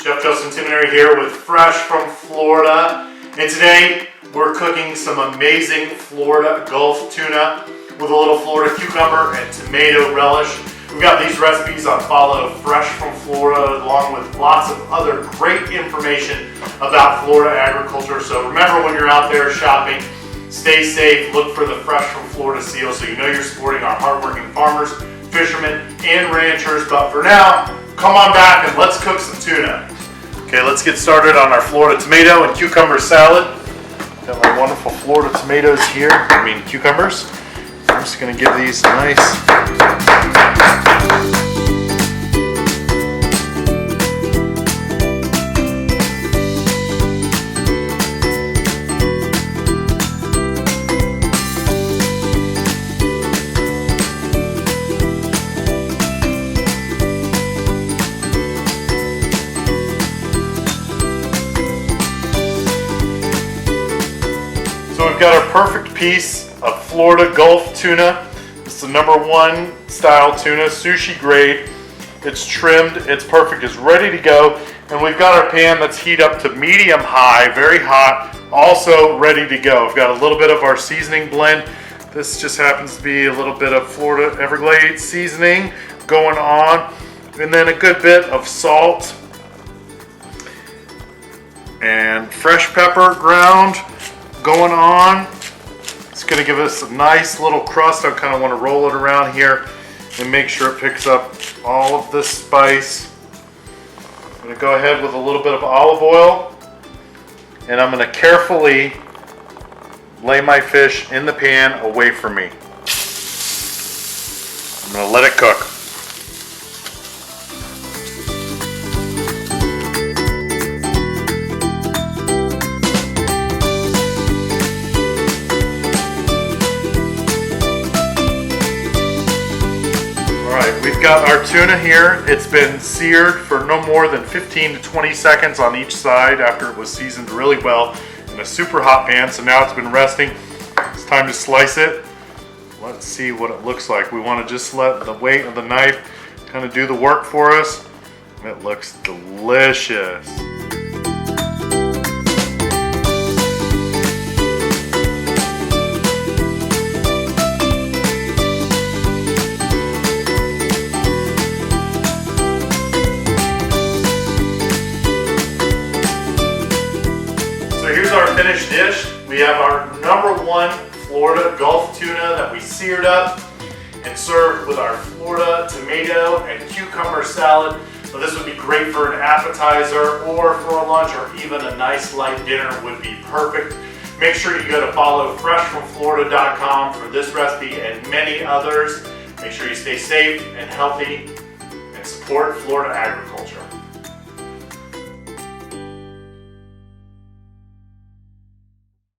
Chef Justin Timonary here with Fresh from Florida. And today we're cooking some amazing Florida Gulf tuna with a little Florida cucumber and tomato relish. We've got these recipes on Follow Fresh from Florida, along with lots of other great information about Florida agriculture. So remember, when you're out there shopping, stay safe, look for the Fresh from Florida seal so you know you're supporting our hardworking farmers, fishermen, and ranchers. But for now, come on back and let's cook some tuna. Okay, let's get started on our Florida tomato and cucumber salad. Got my wonderful Florida tomatoes here, cucumbers. I'm just gonna give these a nice So we've got our perfect piece of Florida Gulf tuna. It's the #1 style tuna, sushi grade. It's trimmed, it's perfect, it's ready to go. And we've got our pan that's heat up to medium high, very hot, also ready to go. We've got a little bit of our seasoning blend. This just happens to be a little bit of Florida Everglades seasoning going on. And then a good bit of salt and fresh pepper ground going on. It's going to give us a nice little crust. I kind of want to roll it around here and make sure it picks up all of this spice. I'm going to go ahead with a little bit of olive oil, and I'm going to carefully lay my fish in the pan away from me. I'm going to let it cook. We've got our tuna here. It's been seared for no more than 15 to 20 seconds on each side after it was seasoned really well in a super hot pan. So now it's been resting. It's time to slice it. Let's see what it looks like. We want to just let the weight of the knife kind of do the work for us. It looks delicious. So here's our finished dish. We have our #1 Florida Gulf tuna that we seared up and served with our Florida tomato and cucumber salad. So this would be great for an appetizer or for a lunch, or even a nice light dinner would be perfect. Make sure you go to followfreshfromflorida.com for this recipe and many others. Make sure you stay safe and healthy and support Florida agriculture.